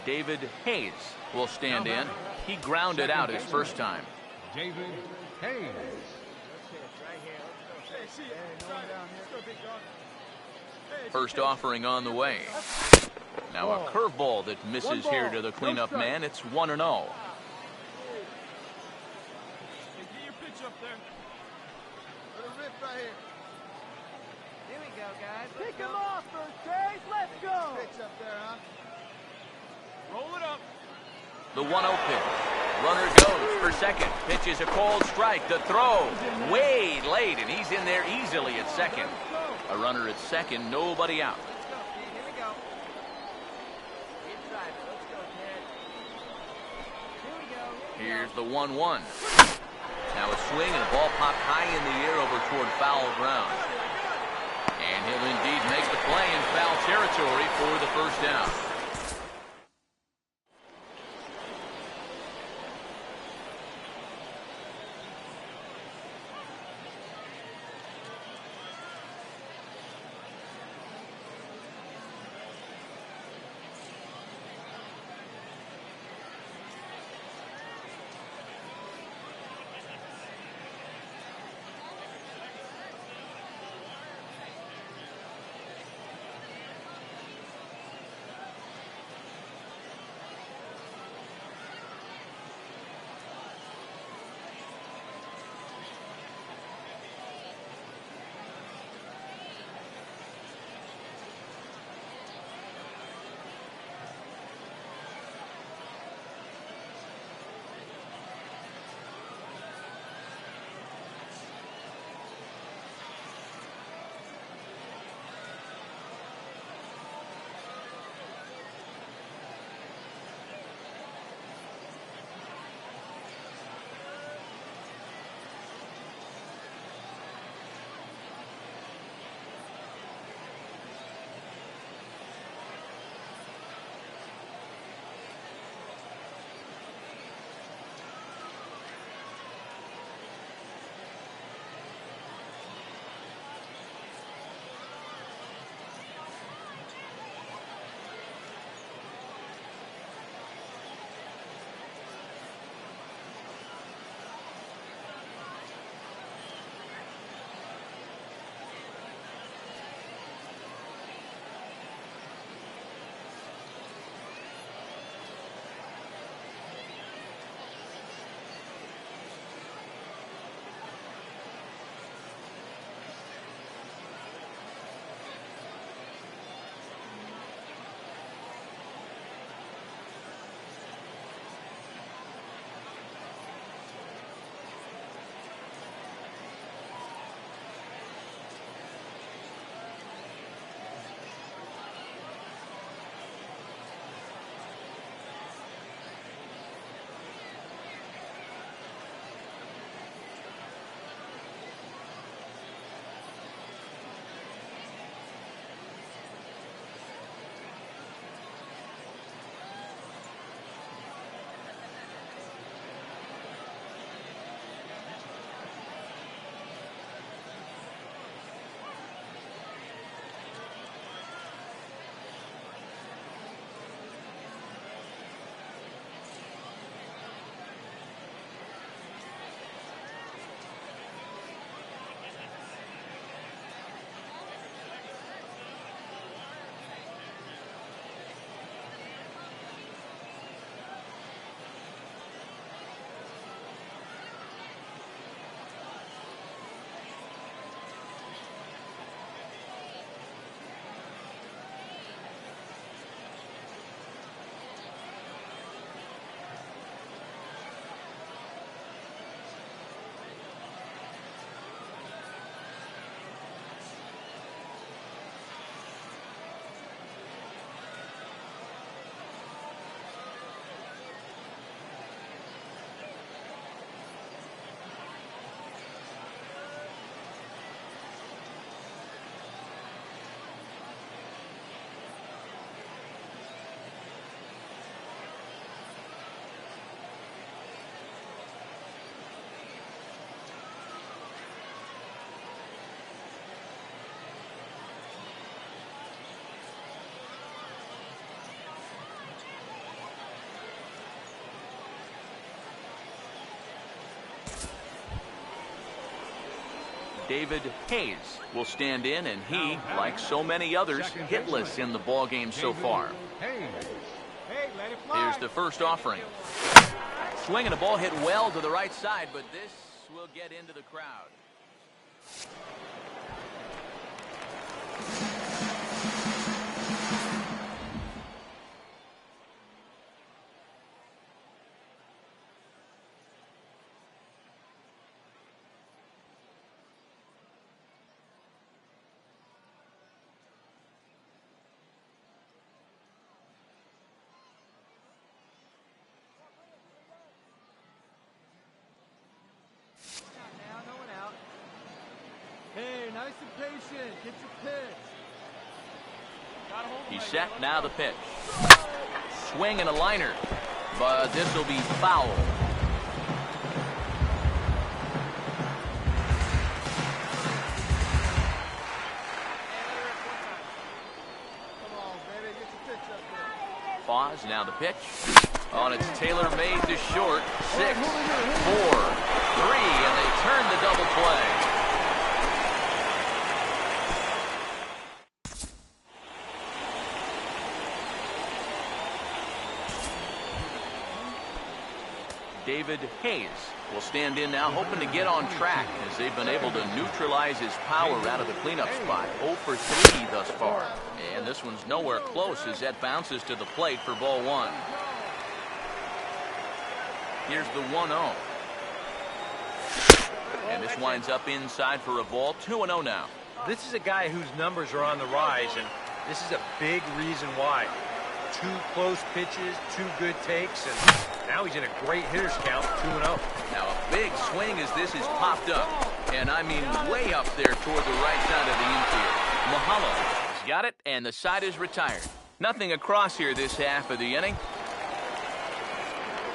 David Haze will stand in. He grounded out his first time. David Haze. First offering on the way. Now a curveball that misses here to the cleanup man. It's 1-0. Here we go, guys. Pick him off, Haze. Let's go. Pitch up there, huh? Roll it up. The 1-0 pitch. Runner goes for second. Pitch is a cold strike. The throw way late, and he's in there easily at second. A runner at second, nobody out. Let's go, Pete. Here we go. Keep driving. Let's go, Ted. Here we go. Here's the 1-1. Now a swing and a ball popped high in the air over toward foul ground. And he'll indeed make the play in foul territory for the first down. David Haze will stand in, and he, like so many others, hitless in the ball game so far. Haze. Hey, let it fly. Here's the first offering. Swinging a ball hit well to the right side, but this will get into the crowd. Now, no one out. Hey, nice and patient. Get your pitch. Gotta hold He's it. set, now the pitch. Swing and a liner, but this will be foul. Come on, baby. Get your pitch up there. Pause, now the pitch. Oh, and it's tailor-made to short. 6, 4, 3, and they turn the double play. David Haze will stand in now, hoping to get on track as they've been able to neutralize his power out of the cleanup spot. 0 for 3 thus far. And this one's nowhere close as that bounces to the plate for ball 1. Here's the 1-0. And this winds up inside for a ball. 2-0 now. This is a guy whose numbers are on the rise, and this is a big reason why. 2 close pitches, 2 good takes, and now he's in a great hitter's count, 2-0. Now a big swing as this is popped up. And I mean way up there toward the right side of the infield. Mahalo has got it, and the side is retired. Nothing across here this half of the inning.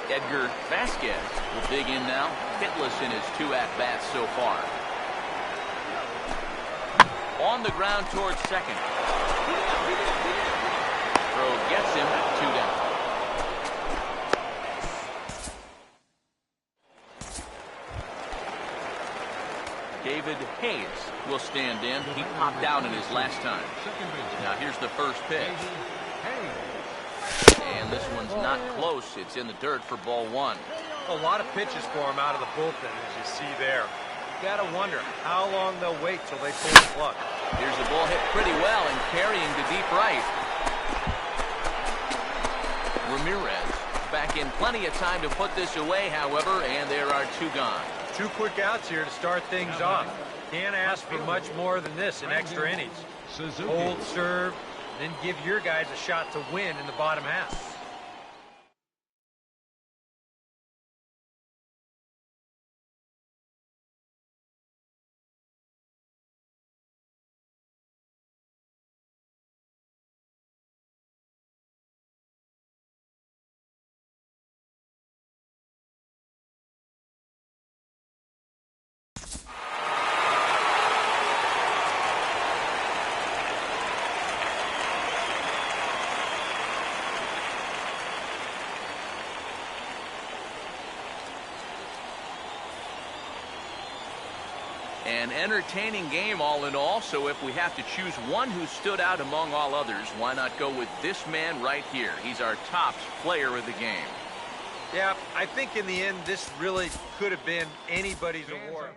Edgar Vasquez will dig in now, hitless in his 2 at-bats so far. On the ground towards second. Throw gets him, 2 down. David Haze will stand in. He popped out in his last time. Now here's the first pitch. And this one's not close. It's in the dirt for ball 1. A lot of pitches for him out of the bullpen, as you see there. You gotta wonder how long they'll wait till they pull the plug. Here's the ball hit pretty well and carrying to deep right. Ramirez back in plenty of time to put this away, however, and there are 2 gone. 2 quick outs here to start things off. Can't ask for much more than this in extra innings. Hold, serve, then give your guys a shot to win in the bottom half. An entertaining game all in all, so if we have to choose one who stood out among all others, why not go with this man right here? He's our top player of the game. Yeah, I think in the end, this really could have been anybody's award.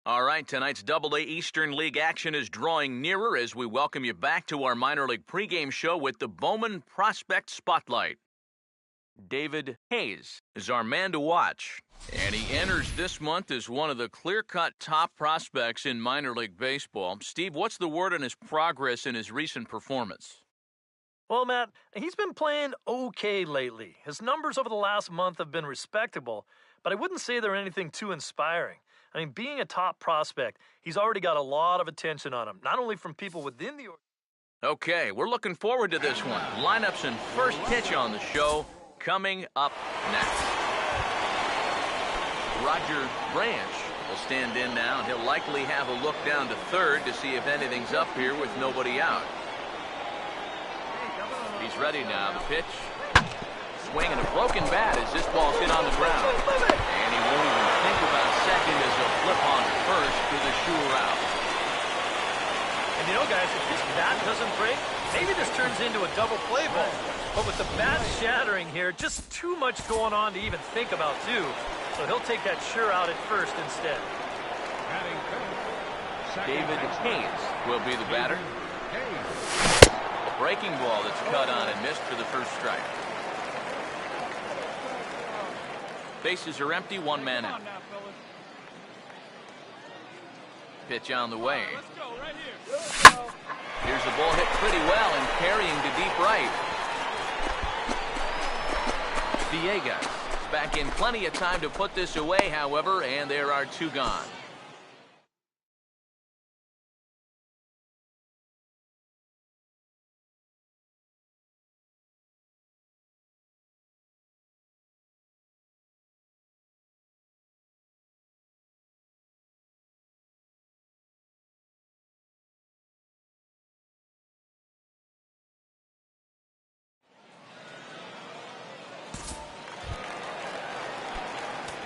All right, tonight's Double-A Eastern League action is drawing nearer as we welcome you back to our minor league pregame show with the Bowman Prospect Spotlight. David Haze is our man to watch, and he enters this month as one of the clear-cut top prospects in minor league baseball. Steve, what's the word on his progress in his recent performance? Well, Matt, he's been playing okay lately. His numbers over the last month have been respectable, but I wouldn't say they're anything too inspiring. I mean, being a top prospect, he's already got a lot of attention on him, not only from people within the organization. Okay, we're looking forward to this one. Lineups and first pitch on the show coming up next. Roger Branch will stand in now, and he'll likely have a look down to third to see if anything's up here with nobody out. He's ready now. The pitch. Swing and a broken bat as this ball's hit on the ground. And he won't even think about second as he'll flip on first to the sure out. And you know, guys, if this bat doesn't break, maybe this turns into a double play ball. But with the bat shattering here, just too much going on to even think about, too. So he'll take that sure out at first instead. David Haze will be the batter. A breaking ball that's cut on and missed for the first strike. Bases are empty, one man out. Pitch on the way. Here's the ball hit pretty well and carrying to deep right. Villegas is back in plenty of time to put this away, however, and there are two gone.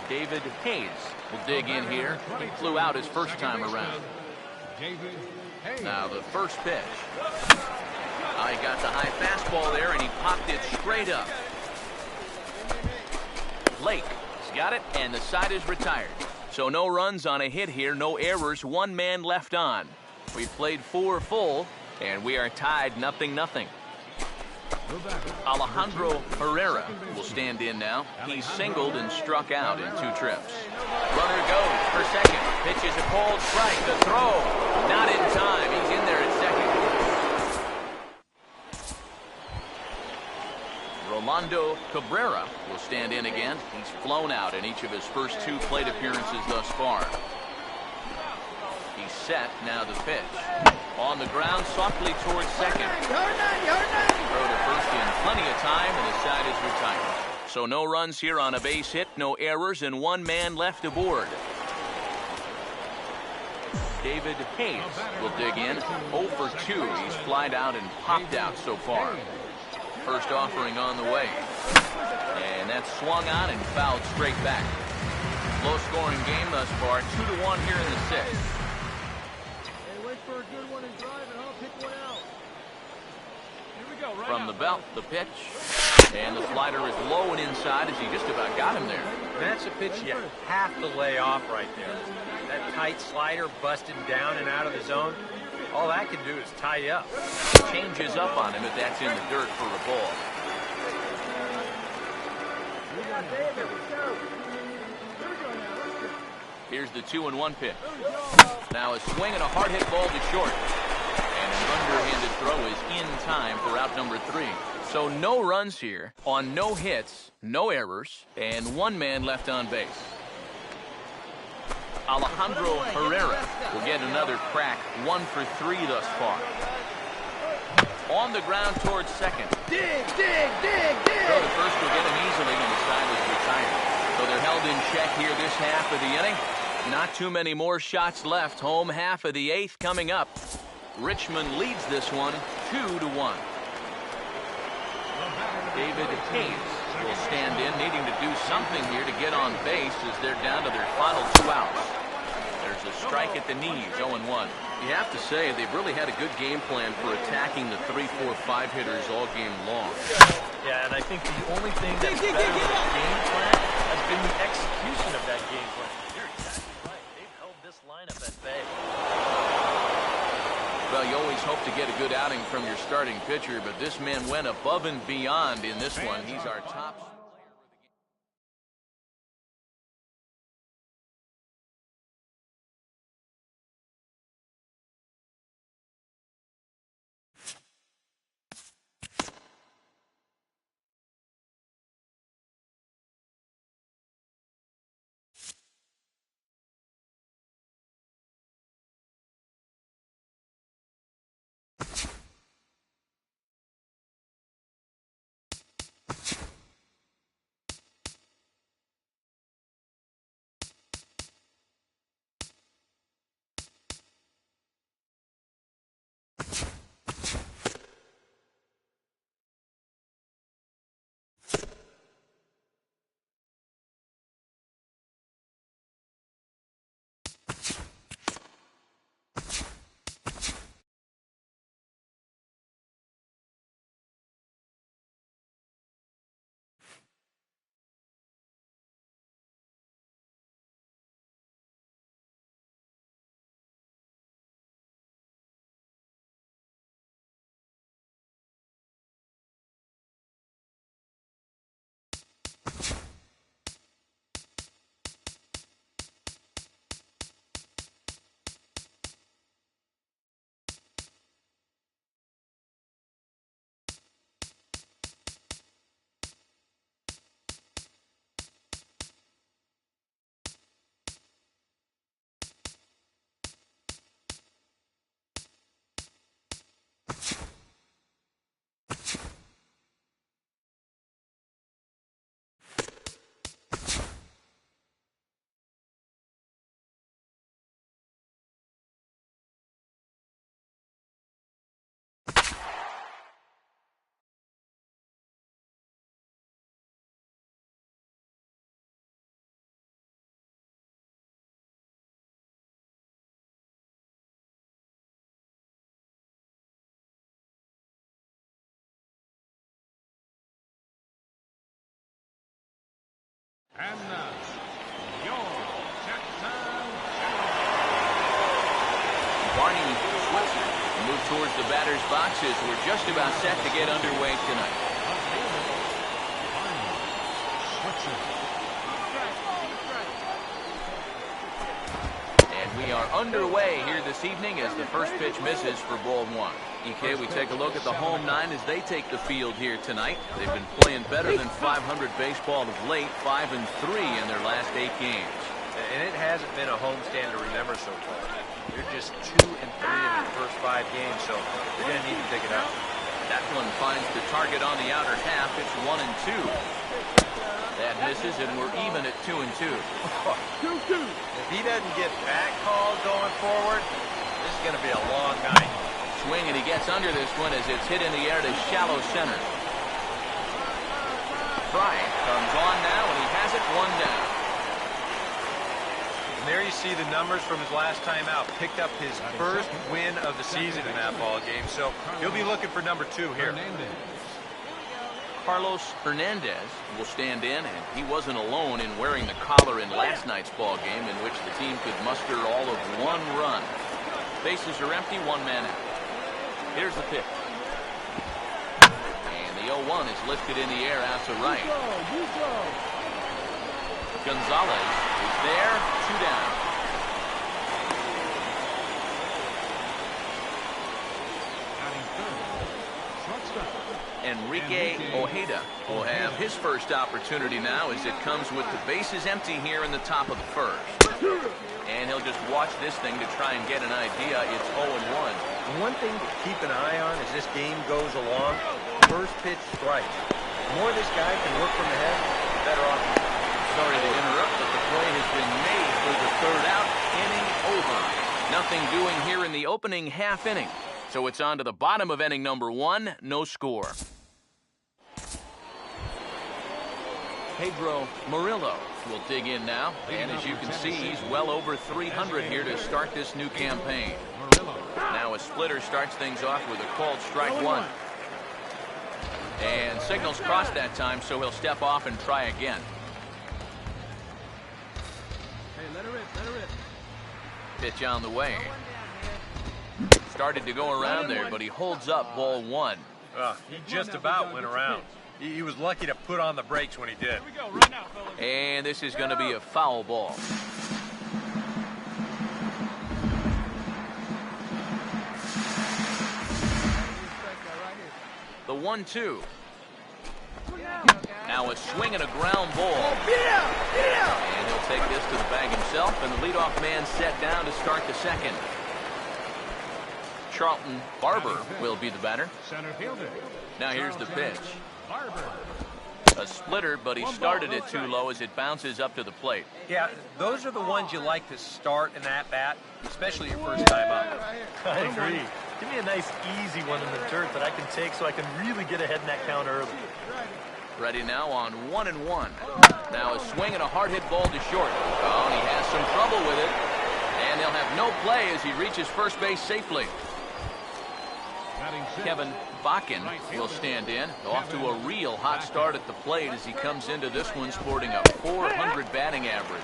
David Haze will dig in here. He flew out his first time around. Now the first pitch. He got the high fastball there, and he popped it straight up. Lake has got it, and the side is retired. So no runs on a hit here, no errors, one man left on. We've played 4 full, and we are tied 0-0. Alejandro Herrera will stand in now. He's singled and struck out in 2 trips. Runner goes for second. Pitches a cold strike. The throw, not in time. He's in there at second. Rolando Cabrera will stand in again. He's flown out in each of his first 2 plate appearances thus far. He's set. Now the pitch. On the ground, softly towards second. Throw to first in plenty of time, and the side is retired. So no runs here on a base hit, no errors, and one man left aboard. David Haze will dig in. 0 for 2. He's flied out and popped out so far. First offering on the way. And that's swung on and fouled straight back. Low-scoring game thus far. 2-1 here in the 6th. For a good one and drive, and I'll pick one out. Here we go, right From the belt, the pitch. And the slider is low and inside as he just about got him there. That's a pitch you have to lay off right there. That tight slider busted down and out of the zone. All that can do is tie you up. Changes up on him if that's in the dirt for a ball. Here's the 2-1 pitch. Now a swing and a hard hit ball to short. And an underhanded throw is in time for out number 3. So no runs here on no hits, no errors, and one man left on base. Alejandro Herrera will get another crack, 1 for 3 thus far. On the ground towards second. Dig! Throw to first will get him easily, and the side is retired. So they're held in check here this half of the inning. Not too many more shots left. Home half of the 8th coming up. Richmond leads this one 2-1. David Haze will stand in, needing to do something here to get on base as they're down to their final 2 outs. There's a strike at the knees, 0-1. You have to say they've really had a good game plan for attacking the 3, 4, 5 hitters all game long. Yeah, and I think the only thing that's better than the game plan has been the execution of that game plan. You're exactly right. They've held this lineup Well, you always hope to get a good outing from your starting pitcher, but this man went above and beyond in this one. He's our top. And now, your Jacktown Barney Switzer move towards the batter's boxes. We're just about set to get underway tonight. And we are underway here this evening as the first pitch misses for ball one. EK, we take a look at the home nine as they take the field here tonight. They've been playing better than .500 baseball of late, 5-3 in their last 8 games. And it hasn't been a homestand to remember so far. They're just 2-3 in the first 5 games, so they're going to need to pick it up. That one finds the target on the outer half. It's 1-2. That misses, and we're even at 2-2. If he doesn't get that call going forward, this is going to be a long night. Swing, and he gets under this one as it's hit in the air to shallow center. Bryant comes on now, and he has it 1 down. And there you see the numbers from his last time out. Picked up his first win of the season in that ball game, so he'll be looking for number 2 here. Carlos Hernandez will stand in, and he wasn't alone in wearing the collar in last night's ball game, in which the team could muster all of 1 run. Bases are empty, 1 man out. Here's the pitch. And the 0-1 is lifted in the air out to right. Gonzalez is there, 2 down. Enrique Ojeda will have his first opportunity now as it comes with the bases empty here in the top of the first. And he'll just watch this thing to try and get an idea. It's 0-1. One thing to keep an eye on as this game goes along, first pitch strike. The more this guy can work from the head, the better off. Sorry to interrupt, but the play has been made for the 3rd out, inning over. Nothing doing here in the opening half inning. So it's on to the bottom of inning number 1, no score. Pedro Murillo will dig in now, and as you can see, he's well over 300 here to start this new campaign. Now a splitter starts things off with a called strike 1. And signals crossed that time, so he'll step off and try again. Hey, let her rip, let her rip. Pitch on the way. Started to go around there, but he holds up ball one. He just about went around. He was lucky to put on the brakes when he did. And this is going to be a foul ball. The 1-2. Now a swing and a ground ball. And he'll take this to the bag himself, and the leadoff man set down to start the second. Charlton Barber will be the batter. Center fielder. Now here's the pitch. Barber. A splitter, but he started it too low as it bounces up to the plate. Yeah, those are the ones you like to start in that bat, especially your first time up. I agree. Give me a nice, easy one in the dirt that I can take so I can really get ahead in that count early. Ready now on 1-1. Now a swing and a hard hit ball to short. Oh, and he has some trouble with it. And they'll have no play as he reaches first base safely. Kevin Bakken will stand in. Off to a real hot start at the plate as he comes into this one sporting a .400 batting average.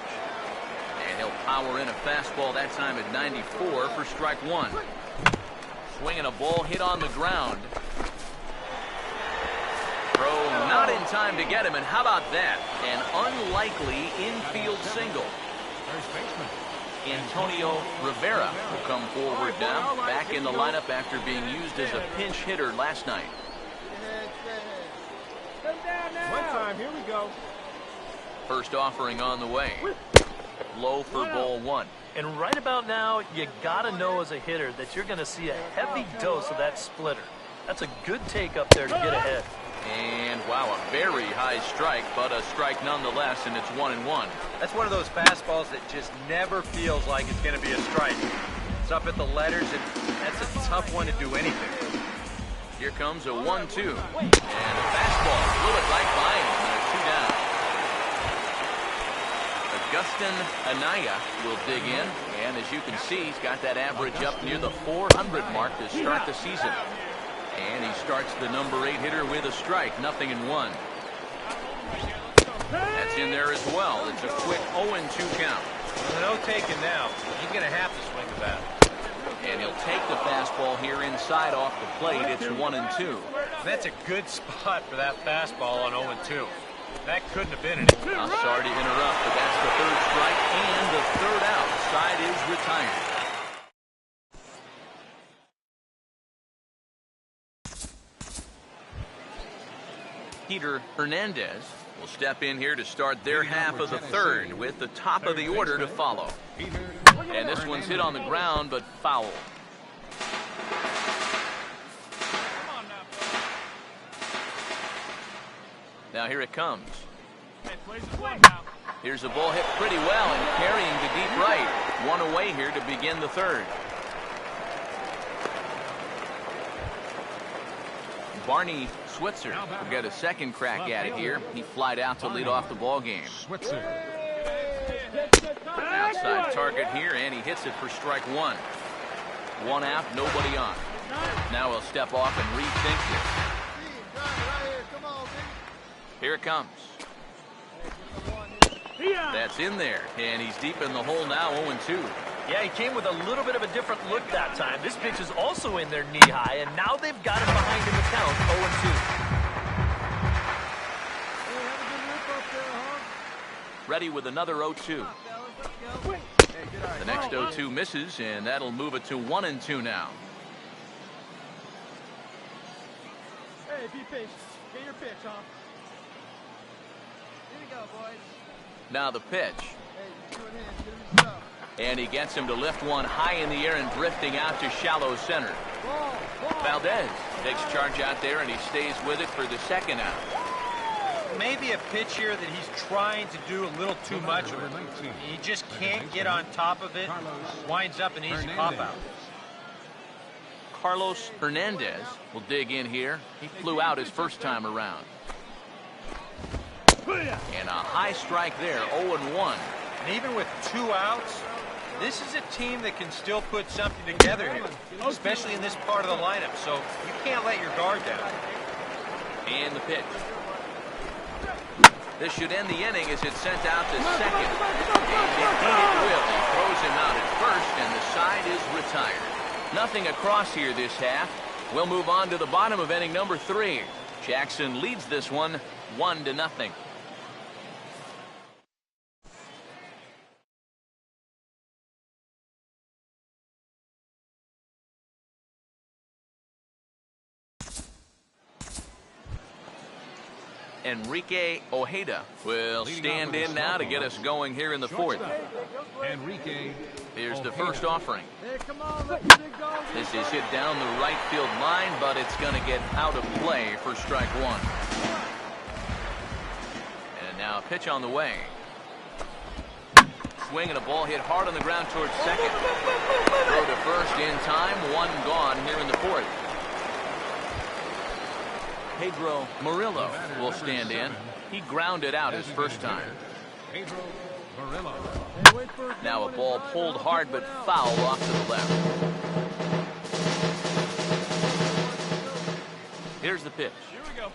And he'll power in a fastball that time at 94 for strike one. Swinging a ball hit on the ground. Throw not in time to get him, and how about that? An unlikely infield single. First baseman. Antonio Rivera will come forward now, back in the lineup after being used as a pinch hitter last night. One time, here we go. First offering on the way. Low for ball one. And right about now, you gotta know as a hitter that you're gonna see a heavy dose of that splitter. That's a good take up there to get ahead. And wow, a very high strike, but a strike nonetheless, and it's 1-1. That's one of those fastballs that just never feels like it's going to be a strike. It's up at the letters, and that's a tough one to do anything. Here comes a 1-2. And a fastball blew it right by him. There's two down. Augustin Anaya will dig in, and as you can see, he's got that average up near the 400 mark to start the season. And he starts the number 8 hitter with a strike, 0-1. That's in there as well. It's a quick 0-2 count. No taking now. He's going to have to swing the bat. And he'll take the fastball here inside off the plate. It's 1-2. That's a good spot for that fastball on 0-2. That couldn't have been anything. I'm sorry to interrupt, but that's the third strike and the third out. Side is retired. Peter Hernandez will step in here to start their half of the third with the top of the order to follow. And this one's hit on the ground, but foul. Now here it comes. Here's a ball hit pretty well and carrying to deep right. One away here to begin the third. Barney Switzer will get a second crack at it here. He flied out to lead off the ball game. Outside target here, and he hits it for strike one. One out, nobody on. Now he'll step off and rethink this. Here it comes. That's in there, and he's deep in the hole now, 0-2. Yeah, he came with a little bit of a different look that time. This pitch is also in there knee-high, and now they've got him behind in the count, 0-2. Ready with another 0-2. The next 0-2 misses, and that'll move it to 1-2 now. Hey, be patient. Get your pitch, huh? Here we go, boys. Now the pitch. Hey, just do it hands. Get him his stuff. And he gets him to lift one high in the air and drifting out to shallow center. Valdez takes charge out there, and he stays with it for the second out. Maybe a pitch here that he's trying to do a little too much of it. He just can't get on top of it. Winds up an easy pop-out. Carlos Hernandez will dig in here. He flew out his first time around. And a high strike there, 0-1. And even with 2 outs, this is a team that can still put something together here, especially in this part of the lineup. So you can't let your guard down. And the pitch. This should end the inning as it's sent out to second. And indeed it will. He throws him out at first, and the side is retired. Nothing across here this half. We'll move on to the bottom of inning number 3. Jackson leads this one 1-0. Enrique Ojeda will stand in now to get us going here in the 4th. Enrique. Here's the first offering. Hey, come on, let the big dog. This is hit down the right field line, but it's going to get out of play for strike 1. And now a pitch on the way. Swing and a ball hit hard on the ground towards second. Throw to first in time, 1 gone here in the 4th. Pedro Murillo will stand in. He grounded out his first time. Pedro Murillo. Now a ball pulled hard but foul off to the left. Here's the pitch. Here we go.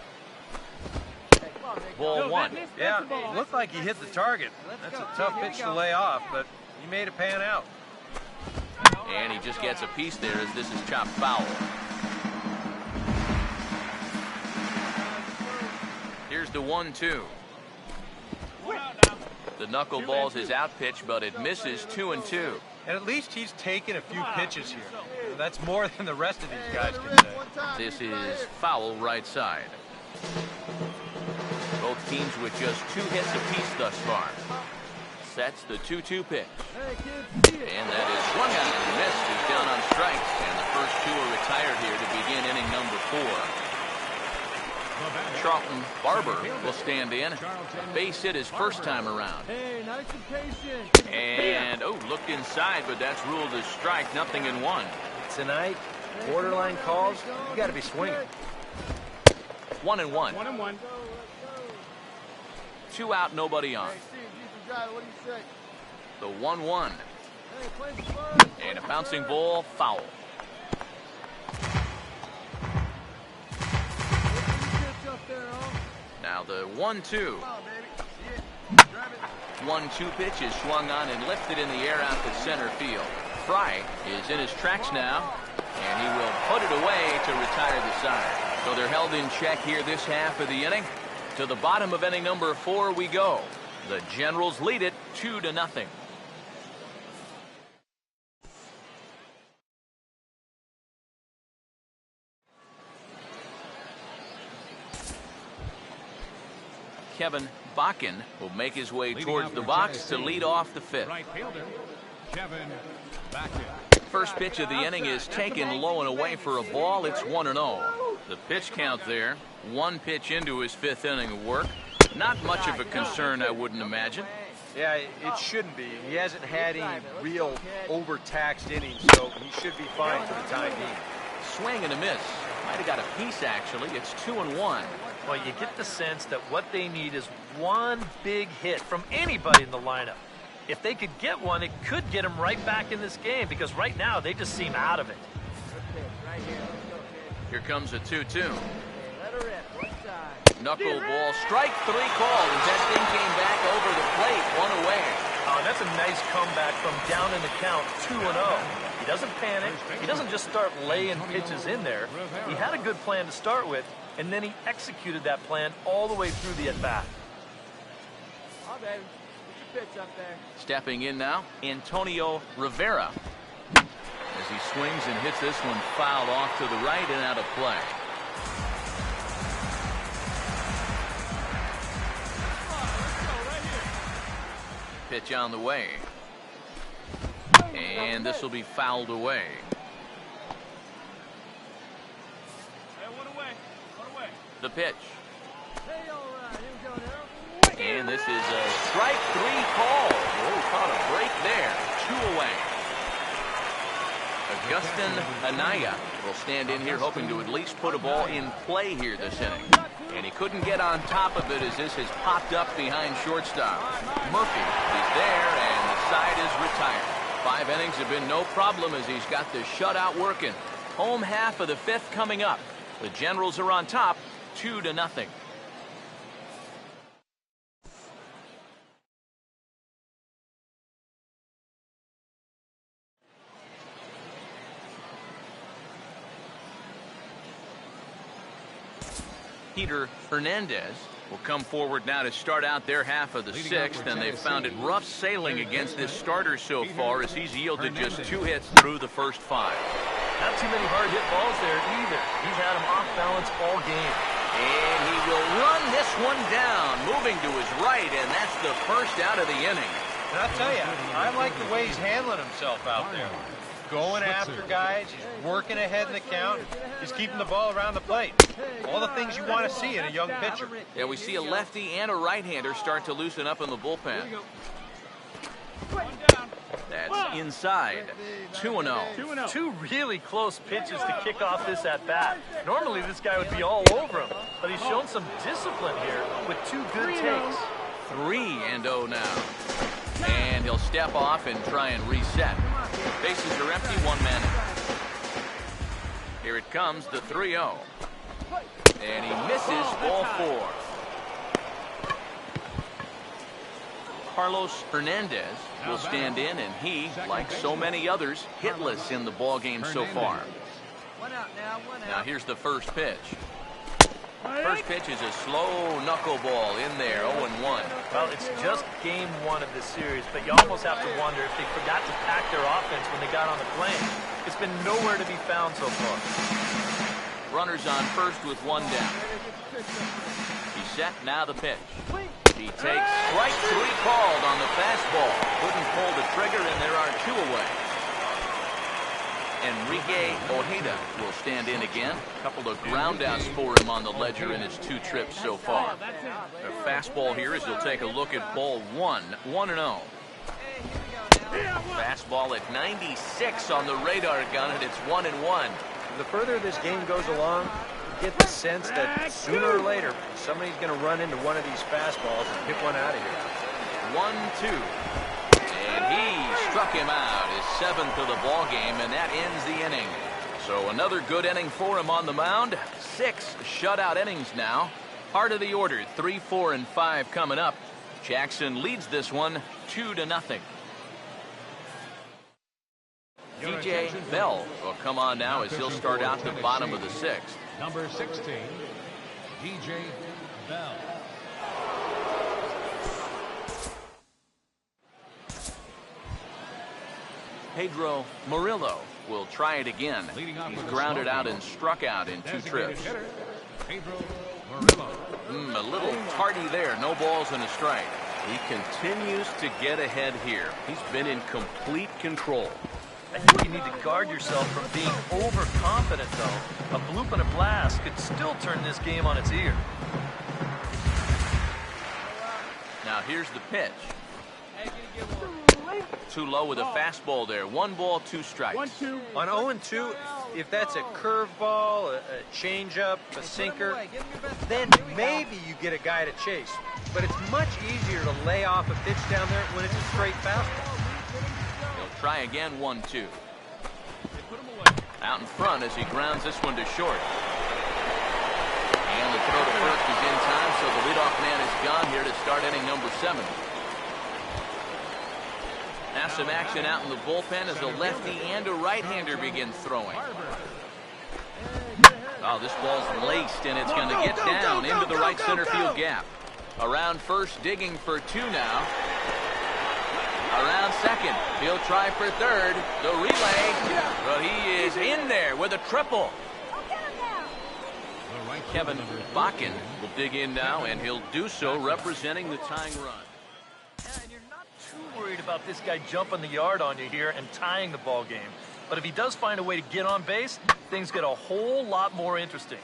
Ball 1. Yeah, it looked like he hit the target. That's a tough pitch to lay off, but he made it pan out. And he just gets a piece there as this is chopped foul. Here's the 1-2. The knuckleball's his out pitch, but it misses 2-2. And at least he's taken a few pitches here. That's more than the rest of these guys can say. This is foul right side. Both teams with just 2 hits apiece thus far. Sets the 2-2 pitch. And that is swung out and missed. He's down on strikes. And the first 2 are retired here to begin inning number 4. Charlton Barber will stand in. Base hit his first time around. Hey, nice and patient. And, looked inside, but that's ruled as strike, 0-1. Tonight, borderline calls, you got to be swinging. 1-1. 1-1. 2 out, nobody on. Hey, Steve, you can drive it. What do you say? The 1-1. Hey, play the first. And a bouncing ball, foul. Now the 1-2. 1-2 pitch is swung on and lifted in the air out to center field. Fry is in his tracks now, and he will put it away to retire the side. So they're held in check here this half of the inning. To the bottom of inning number 4 we go. The Generals lead it 2-0. Kevin Bakken will make his way towards the box to lead off the 5th. Right fielder, Kevin Bakken. First pitch of the inning is taken low and away for a ball. It's 1-0. The pitch count there, 1 pitch into his 5th inning of work. Not much of a concern, I wouldn't imagine. Yeah, it shouldn't be. He hasn't had any real overtaxed innings, so he should be fine for the time being. Swing and a miss. Might have got a piece, actually. It's 2-1. Well, you get the sense that what they need is 1 big hit from anybody in the lineup. If they could get one, it could get them right back in this game, because right now they just seem out of it. Here comes a 2-2. Let her rip. One side. Knuckleball, strike 3 called, and that thing came back over the plate, 1 away. Oh, that's a nice comeback from down in the count, 2-0. He doesn't panic. He doesn't just start laying pitches in there. He had a good plan to start with, and then he executed that plan all the way through the at-bat. Oh, baby. Get your pitch up there. Stepping in now, Antonio Rivera. As he swings and hits this one fouled off to the right and out of play. Pitch on the way. And this will be fouled away. The pitch. Hey, all right. Here we go now. And this is a strike 3 call. Oh, caught a break there. 2 away. Augustin Anaya will stand in here hoping to at least put a ball in play here this inning. And he couldn't get on top of it as this has popped up behind shortstop. Murphy is there, and the side is retired. 5 innings have been no problem as he's got the shutout working. Home half of the 5th coming up. The Generals are on top, 2-0. Peter Hernandez will come forward now to start out their half of the sixth, and they've found it rough sailing against this starter so far as he's yielded just 2 hits through the first 5. Not too many hard hit balls there either. He's had him off balance all game. And he will run this one down, moving to his right, and that's the first out of the inning. And I'll tell you, I like the way he's handling himself out there. Going after guys, he's working ahead in the count, he's keeping the ball around the plate. All the things you want to see in a young pitcher. Yeah, we see a lefty and a right-hander start to loosen up in the bullpen. That's inside. 2-0. 2 really close pitches to kick off this at-bat. Normally this guy would be all over him, but he's shown some discipline here with 2 good takes. 3-0 now. And he'll step off and try and reset. Bases are empty, 1 man in. Here it comes, the 3-0. And he misses, ball 4. Carlos Hernandez will stand in, and he, like so many others, hitless in the ballgame so far. Now here's the first pitch. First pitch is a slow knuckleball in there, 0-1. Well, it's just game 1 of this series, but you almost have to wonder if they forgot to pack their offense when they got on the plane. It's been nowhere to be found so far. Runners on first with 1 down. He's set, now the pitch. He takes strike 3 called on the fastball. Couldn't pull the trigger, and there are 2 away. Enrique Ojeda will stand in again. A couple of groundouts for him on the ledger in his 2 trips so far. A fastball here as he'll take a look at ball 1. 1-0. Fastball at 96 on the radar gun, and it's 1-1. The further this game goes along, you get the sense that sooner or later somebody's going to run into one of these fastballs and hit one out of here. 1-2. And he struck him out, his 7th of the ball game, and that ends the inning. So another good inning for him on the mound. 6 shutout innings now. Heart of the order, 3, 4, and 5 coming up. Jackson leads this one 2-0. DJ Bell will come on now as he'll start out the bottom of the 6th. Number 16, DJ Bell. Pedro Murillo will try it again. He's grounded out and struck out in 2 trips. Pedro Murillo. A little tardy there. No balls and a strike. He continues to get ahead here. He's been in complete control. I think you need to guard yourself from being overconfident, though. A bloop and a blast could still turn this game on its ear. Now here's the pitch. Too low with a fastball there. 1 ball, 2 strikes. On 0-2, if that's a curveball, a changeup, a sinker, then maybe you get a guy to chase. But it's much easier to lay off a pitch down there when it's a straight fastball. He'll try again, 1-2. Out in front as he grounds this one to short. And the throw to first is in time, so the leadoff man is gone here to start inning number 7. Now some action out in the bullpen as a lefty and a right-hander begin throwing. Oh, this ball's laced, and it's going to get down into the right center field gap. Around first, digging for 2 now. Around second, he'll try for third. The relay, but he is in there with a triple. Kevin Bakken will dig in now, and he'll do so representing the tying run. And you're not too worried about this guy jumping the yard on you here and tying the ball game. But if he does find a way to get on base, things get a whole lot more interesting.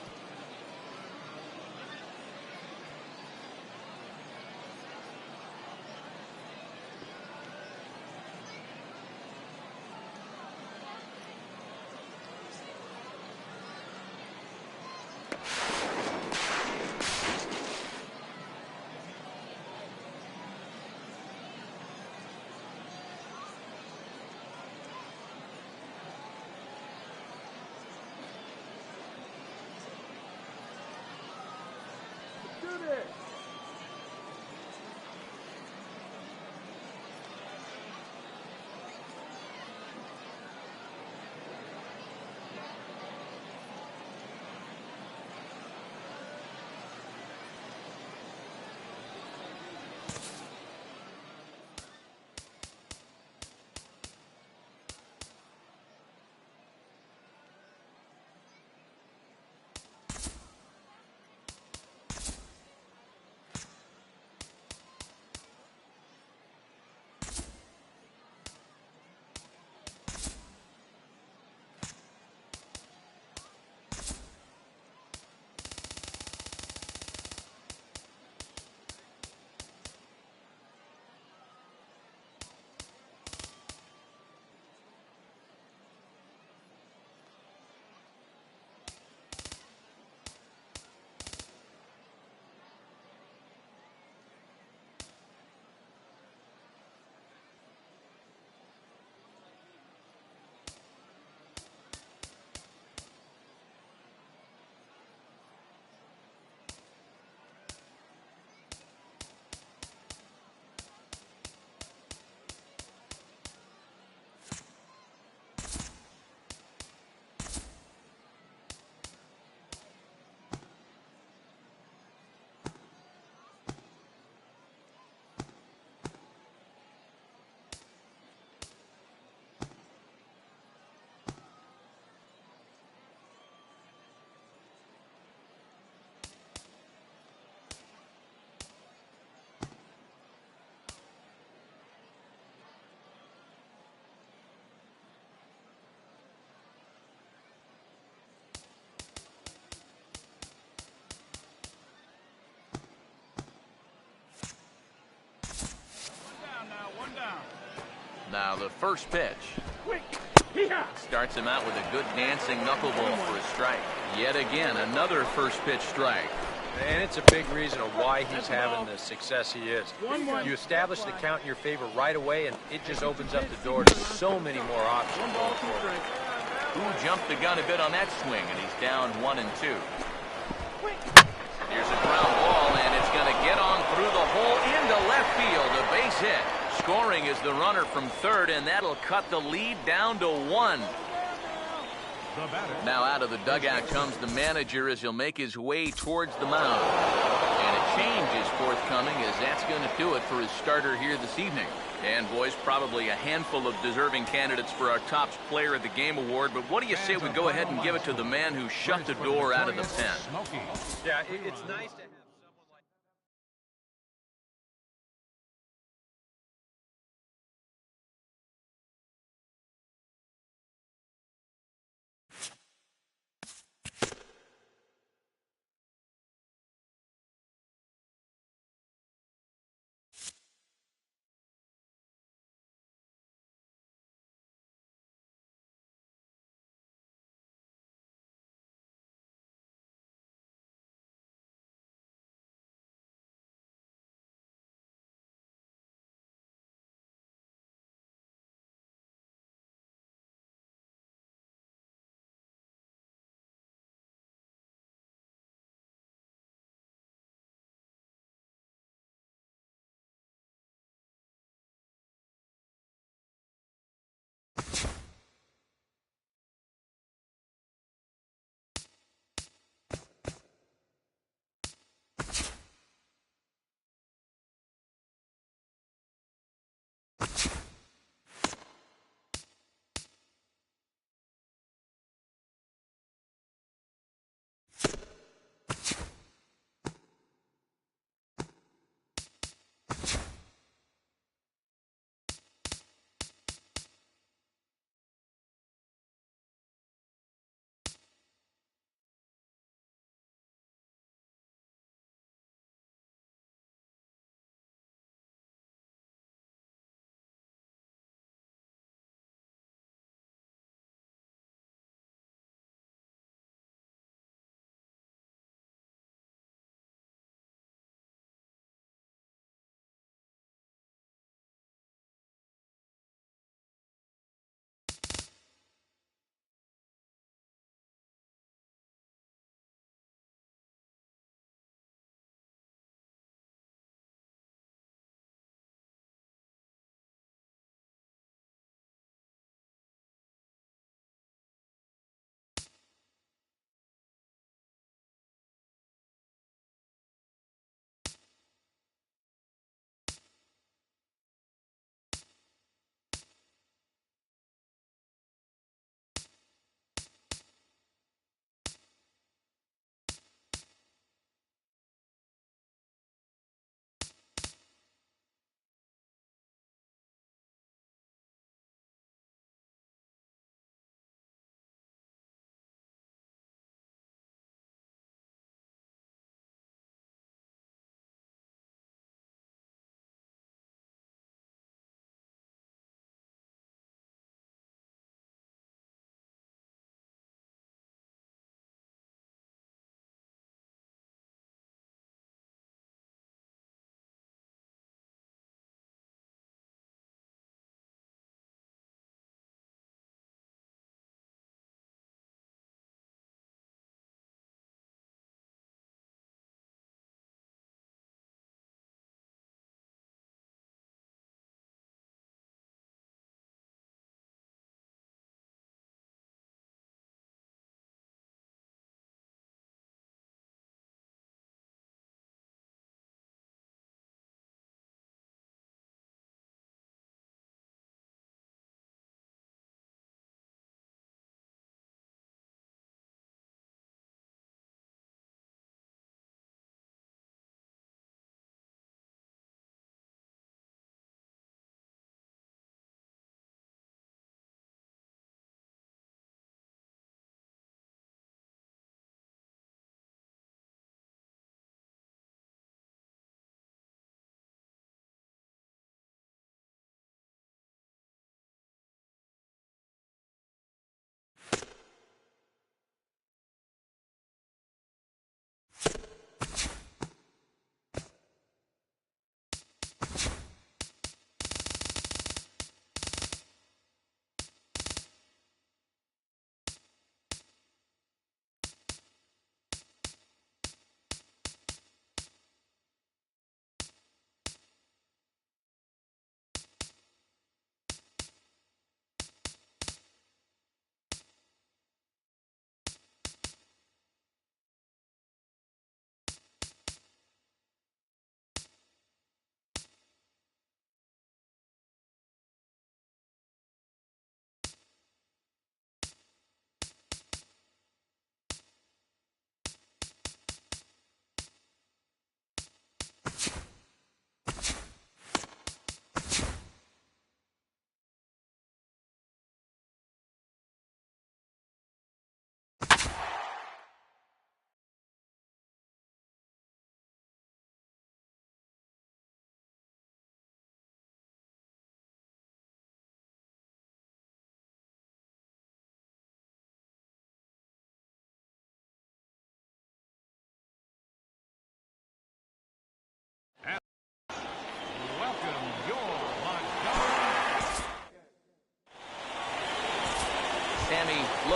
first pitch. Starts him out with a good dancing knuckleball for a strike. Yet again, another first pitch strike. And it's a big reason of why he's having the success he is. You establish the count in your favor right away, and it just opens up the door to so many more options. Who jumped the gun a bit on that swing, and he's down 1-2. Here's a ground ball, and it's going to get on through the hole into left field. A base hit. Scoring is the runner from third, and that'll cut the lead down to 1. Now out of the dugout comes the manager as he'll make his way towards the mound. And a change is forthcoming, as that's going to do it for his starter here this evening. And boys, probably a handful of deserving candidates for our top player of the game award, but what do you say we go ahead and give it to the man who shut the door out of the pen? Yeah, it's nice to have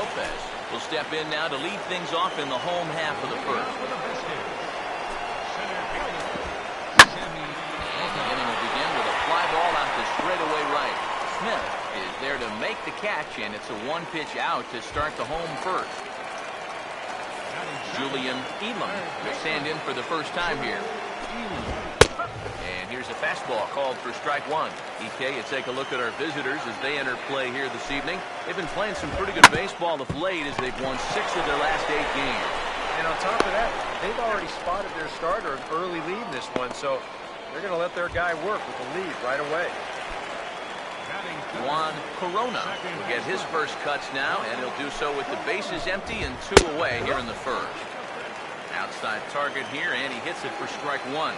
Lopez will step in now to lead things off in the home half of the first. For the biscuit, center fielder, Sammy And the inning will begin with a fly ball out to straightaway right. Smith is there to make the catch, and it's a one-pitch out to start the home first. Julian Elam will stand in for the first time here. And here's a fastball called for strike one. EK, you take a look at our visitors as they enter play here this evening. They've been playing some pretty good baseball of late as they've won 6 of their last 8 games. And on top of that, they've already spotted their starter an early lead in this one, so they're going to let their guy work with the lead right away. Juan Corona will get his first cuts now, and he'll do so with the bases empty and 2 away here in the first. Outside target here, and he hits it for strike one.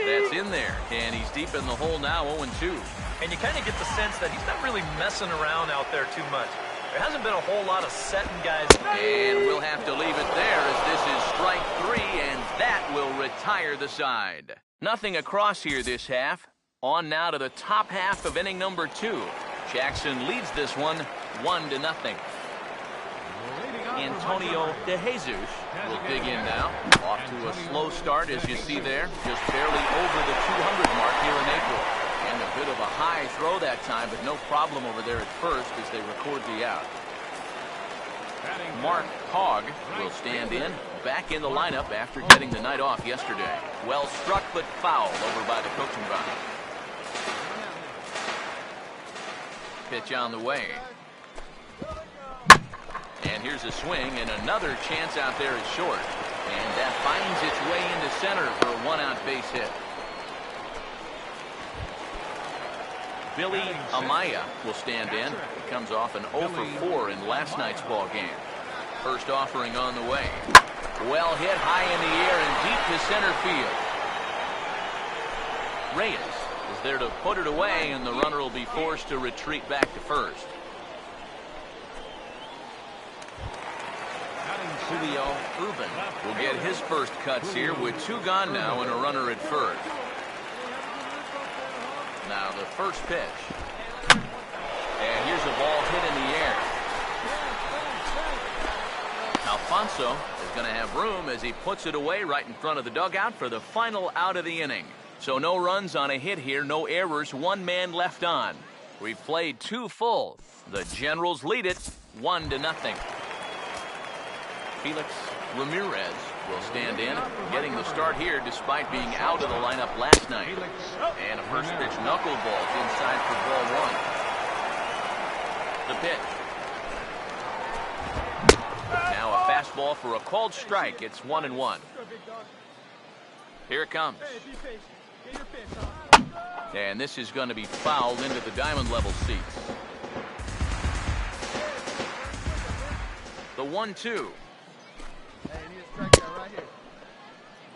That's in there, and he's deep in the hole now, 0-2. And you kind of get the sense that he's not really messing around out there too much. There hasn't been a whole lot of setting guys. And we'll have to leave it there as this is strike 3, and that will retire the side. Nothing across here this half. On now to the top half of inning number 2. Jackson leads this one 1-0. Antonio De Jesus will dig in now. Off to a slow start, as you see there. Just barely over the 200 mark here in April. And a bit of a high throw that time, but no problem over there at first as they record the out. Mark Hogg will stand in, back in the lineup after getting the night off yesterday. Well struck, but foul over by the coaching box. Pitch on the way. And here's a swing, and another chance out there is short. And that finds its way into center for a one-out base hit. Billy Amaya will stand in. He comes off an 0 for 4 in last night's ball game. First offering on the way. Well hit high in the air and deep to center field. Reyes is there to put it away, and the runner will be forced to retreat back to first. Julio Urban will get his first cuts here with 2 gone now and a runner at first. Now the first pitch. And here's a ball hit in the air. Alfonso is going to have room as he puts it away right in front of the dugout for the final out of the inning. So no runs on a hit here, no errors, 1 man left on. We've played 2 full. The Generals lead it 1-0. Felix Ramirez will stand in, getting the start here despite being out of the lineup last night. And a first pitch knuckleballs inside for ball 1. The pitch. Now a fastball for a called strike. It's 1-1. Here it comes. And this is going to be fouled into the diamond level seats. The 1-2.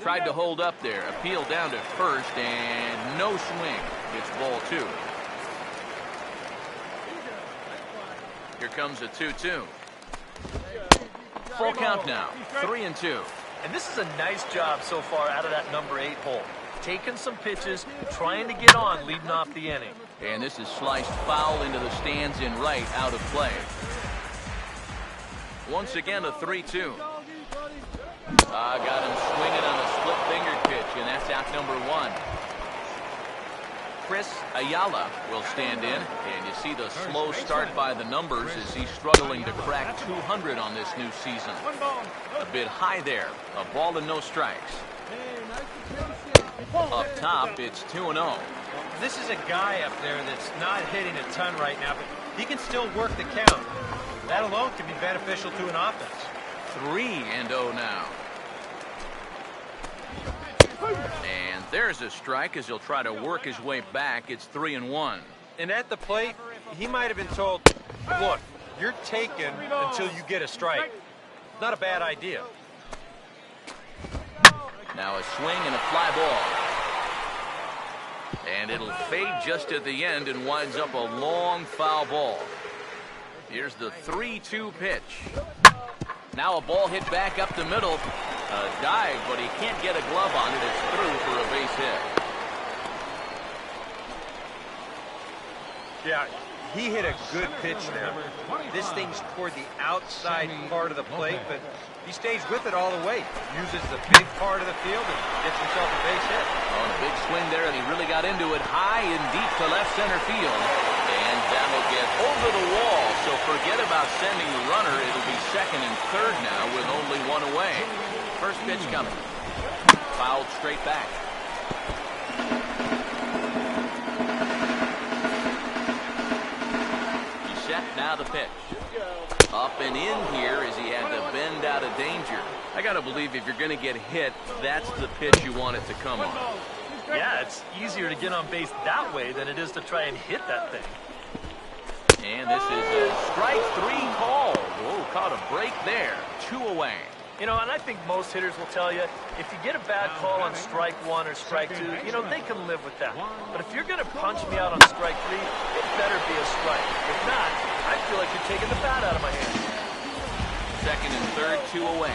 Tried to hold up there. Appeal down to first, and no swing. It's ball 2. Here comes a 2-2. Full count now. 3-2. And this is a nice job so far out of that number 8 hole. Taking some pitches, trying to get on, leading off the inning. And this is sliced foul into the stands in right, out of play. Once again, a 3-2. Got him swinging on a split finger pitch, and that's out number 1. Chris Ayala will stand in, and you see the slow start by the numbers as he's struggling to crack 200 on this new season. A bit high there, a ball and no strikes. Up top, it's 2-0. This is a guy up there that's not hitting a ton right now, but he can still work the count. That alone can be beneficial to an offense. 3-0 now. And there's a strike as he'll try to work his way back. It's 3-1. And at the plate, he might have been told, look, you're taken until you get a strike. Not a bad idea. Now a swing and a fly ball. And it'll fade just at the end and winds up a long foul ball. Here's the 3-2 pitch. Now a ball hit back up the middle. A dive, but he can't get a glove on it. It's through for a base hit. Yeah, He hit a good pitch there. This thing's toward the outside part of the plate, but he stays with it all the way. Uses the big part of the field and gets himself a base hit. On a big swing there, and he really got into it high and deep to left center field. And that'll get over the wall, so forget about sending the runner. It'll be second and third now with only one away. First pitch coming. Fouled straight back. Now the pitch. Up and in here as he had to bend out of danger. I got to believe if you're going to get hit, that's the pitch you want it to come on. Yeah, it's easier to get on base that way than it is to try and hit that thing. And this is a strike three call. Whoa, caught a break there. 2 away. You know, and I think most hitters will tell you, if you get a bad call on strike 1 or strike 2, you know, they can live with that. But if you're going to punch me out on strike 3, it better be a strike. If not, I feel like you're taking the bat out of my hand. Second and third, 2 away.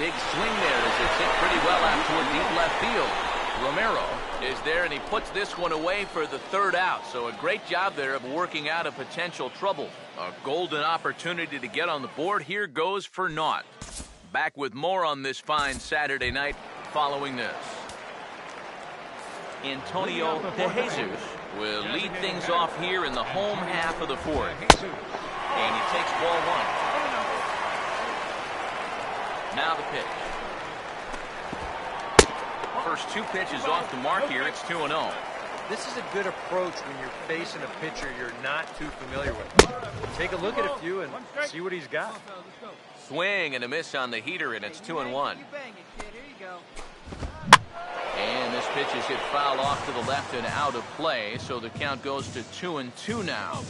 Big swing there as it's hit pretty well out toward deep left field. Romero is there, and he puts this one away for the third out. So a great job there of working out a potential trouble. A golden opportunity to get on the board. Here goes for naught. Back with more on this fine Saturday night following this. Antonio de Jesus will lead things off here in the home half of the fourth. And he takes ball 1. Now the pitch. First 2 pitches off the mark here. It's 2-0. This is a good approach when you're facing a pitcher you're not too familiar with. Take a look at a few and see what he's got. Swing and a miss on the heater, and it's 2-1. And this pitch is hit foul off to the left and out of play, so the count goes to 2-2 now.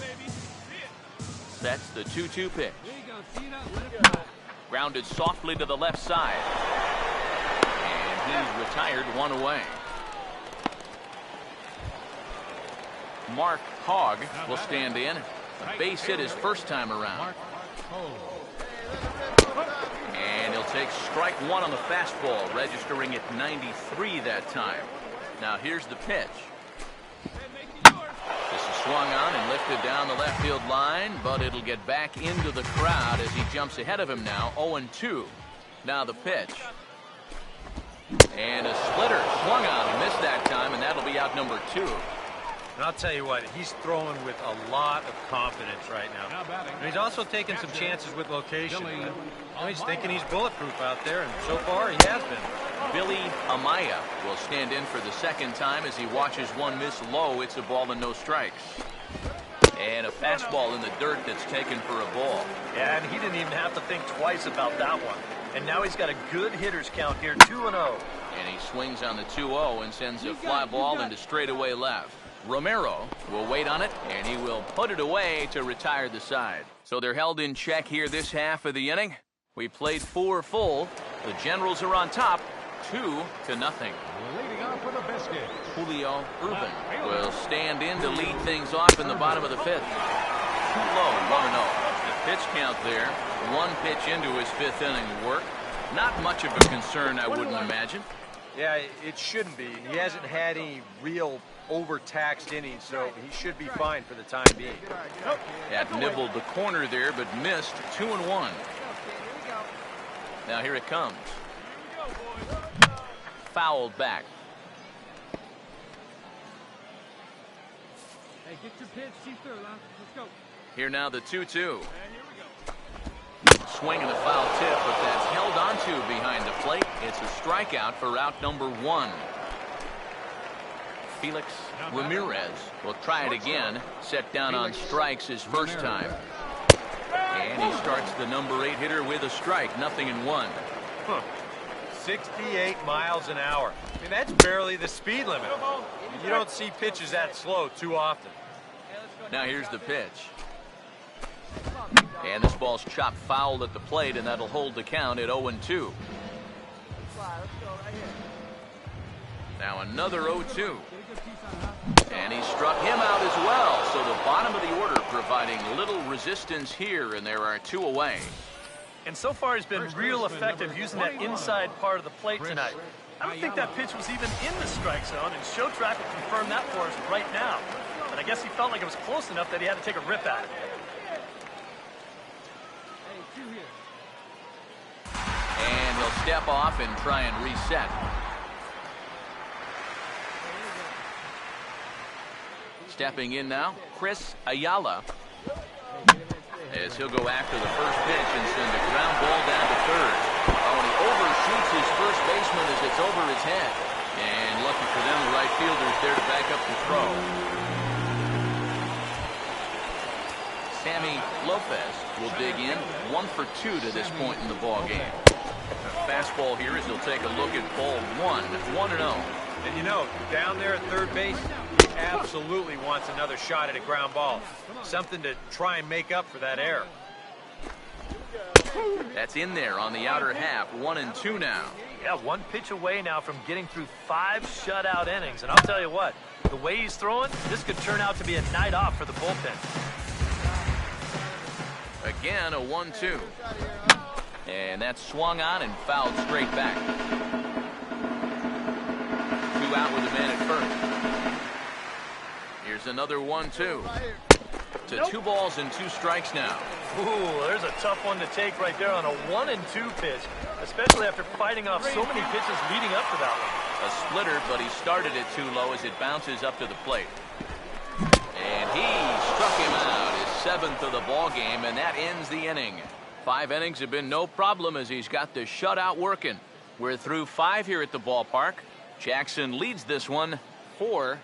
That's the 2-2 pitch. Grounded softly to the left side. And he's retired 1 away. Mark Hogg will stand in. A base hit his first time around. And he'll take strike 1 on the fastball, registering at 93 that time. Now here's the pitch. This is swung on and lifted down the left field line, but it'll get back into the crowd as he jumps ahead of him now, 0-2. Now the pitch. And a splitter swung on and missed that time, and that'll be out number 2. And I'll tell you what, he's throwing with a lot of confidence right now. And he's also taking some chances with location. He's thinking he's bulletproof out there, and so far he has been. Billy Amaya will stand in for the second time as he watches one miss low. It's a ball and no strikes. And a fastball in the dirt that's taken for a ball. Yeah, and he didn't even have to think twice about that one. And now he's got a good hitter's count here, 2-0. And he swings on the 2-0 and sends a fly ball into straightaway left. Romero will wait on it, and he will put it away to retire the side. So they're held in check here this half of the inning. We played 4 full. The Generals are on top, 2-0. Leading off with a biscuit. Julio Urban will stand in to lead things off in the bottom of the 5th. Too low, 1-0. The pitch count there, 1 pitch into his 5th inning work. Not much of a concern, I wouldn't imagine. Yeah, it shouldn't be. He hasn't had any real overtaxed innings, so he should be fine for the time being. That nibbled the corner there, but missed. 2-1. Now here it comes. Fouled back. Hey, get your pitch, see through, huh? Let's go. Here now the 2-2. Swing and a foul tip, but that's held onto behind the plate. It's a strikeout for out number 1. Felix Ramirez will try it again. Set down on strikes his first time. And he starts the number 8 hitter with a strike. 0-1. 68 miles an hour. I mean, that's barely the speed limit. You don't see pitches that slow too often. Now here's the pitch. And this ball's chopped foul at the plate, and that'll hold the count at 0-2. Now another 0-2. And he struck him out as well. So the bottom of the order providing little resistance here, and there are 2 away. And so far he's been real effective using that inside part of the plate tonight. I don't think that pitch was even in the strike zone, and Show Track will confirm that for us right now. and I guess he felt like it was close enough that he had to take a rip at it. And he'll step off and try and reset. Stepping in now, Chris Ayala. As he'll go after the first pitch and send the ground ball down to third. Oh, and he overshoots his first baseman as it's over his head. And lucky for them, the right fielder's there to back up the throw. Sammy Lopez will dig in, 1 for 2 to this point in the ball game. Fastball here as he'll take a look at ball 1, 1-0. And you know, down there at third base, he absolutely wants another shot at a ground ball. Something to try and make up for that error. That's in there on the outer half, 1-2 now. Yeah, 1 pitch away now from getting through 5 shutout innings. And I'll tell you what, the way he's throwing, this could turn out to be a night off for the bullpen. Again, a 1-2. And that's swung on and fouled straight back. 2 out with a man at first. Here's another 1-2. To 2 balls and 2 strikes now. Ooh, there's a tough one to take right there on a 1-2 pitch, especially after fighting off so many pitches leading up to that one. A splitter, but he started it too low as it bounces up to the plate. And he struck him out, his 7th of the ball game, and that ends the inning. 5 innings have been no problem as he's got the shutout working. We're through 5 here at the ballpark. Jackson leads this one 4-0.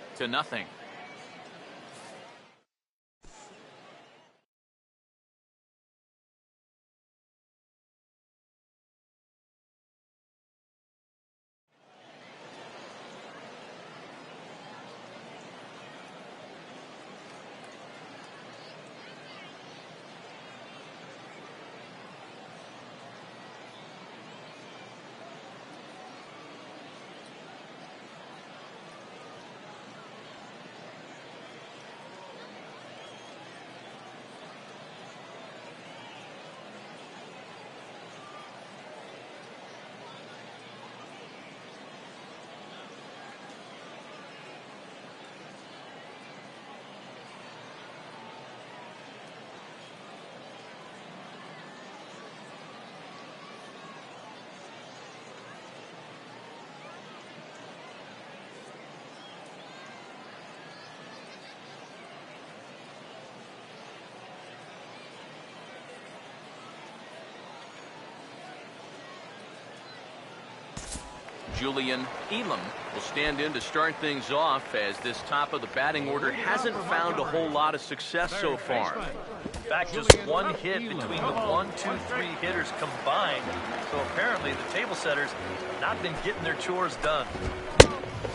Julian Elam will stand in to start things off as this top of the batting order hasn't found a whole lot of success so far. In fact, just 1 hit between the 1, 2, 3 hitters combined. So apparently the table setters have not been getting their chores done.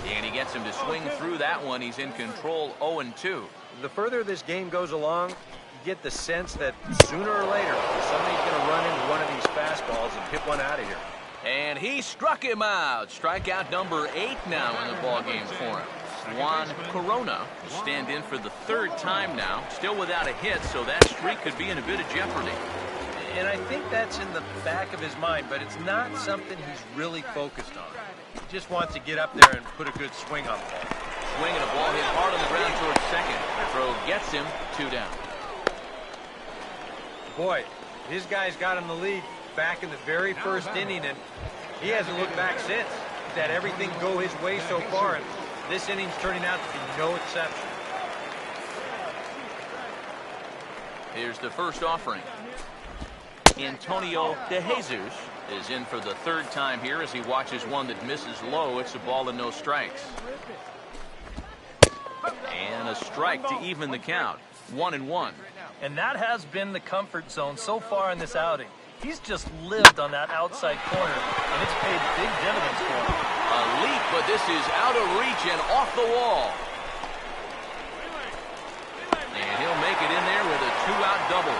And he gets him to swing through that one. He's in control, 0-2. The further this game goes along, you get the sense that sooner or later, somebody's going to run into one of these fastballs and hit one out of here. And he struck him out. Strikeout number 8 now in the ballgame for him. Juan Corona will stand in for the 3rd time now. Still without a hit, so that streak could be in a bit of jeopardy. And I think that's in the back of his mind, but it's not something he's really focused on. He just wants to get up there and put a good swing on the ball. Swinging a ball hit hard on the ground towards second. The throw gets him 2 down. Boy, his guys got him the lead back in the very first inning, and he hasn't looked back since. He's had everything go his way so far, and this inning's turning out to be no exception. Here's the first offering. Antonio De Jesus is in for the 3rd time here as he watches one that misses low. It's a ball and no strikes. And a strike to even the count. 1-1. And that has been the comfort zone so far in this outing. He's just lived on that outside corner, and it's paid big dividends for him. A leap, but this is out of reach and off the wall. And he'll make it in there with a 2-out double.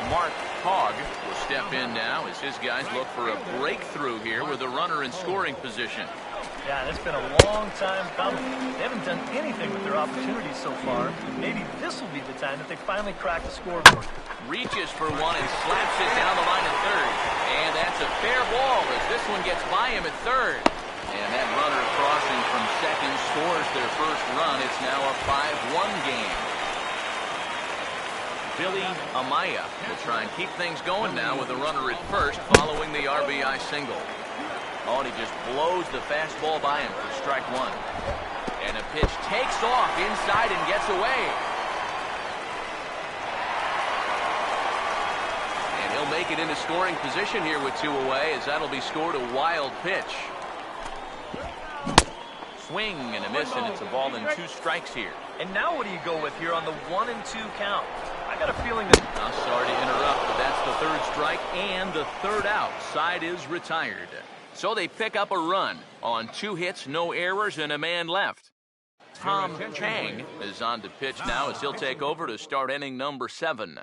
Mark Hogg will step in now as his guys look for a breakthrough here with a runner in scoring position. Yeah, and it's been a long time coming. They haven't done anything with their opportunities so far. Maybe this will be the time that they finally crack the scoreboard. Reaches for one and slaps it down the line at third. And that's a fair ball as this one gets by him at third. And that runner crossing from second scores their first run. It's now a 5-1 game. Billy Amaya will try and keep things going now with a runner at first following the RBI single. Oh, and he just blows the fastball by him for strike one. And a pitch takes off inside and gets away. And he'll make it into scoring position here with 2 away, as that'll be scored a wild pitch. Swing and a miss, and it's a ball and 2 strikes here. And now what do you go with here on the 1-2 count? I got a feeling that... I'm sorry to interrupt, but that's the 3rd strike and the 3rd out. Side is retired. So they pick up a run on 2 hits, no errors, and a man left. Tom Chang is on to pitch now as he'll take over to start inning number 7.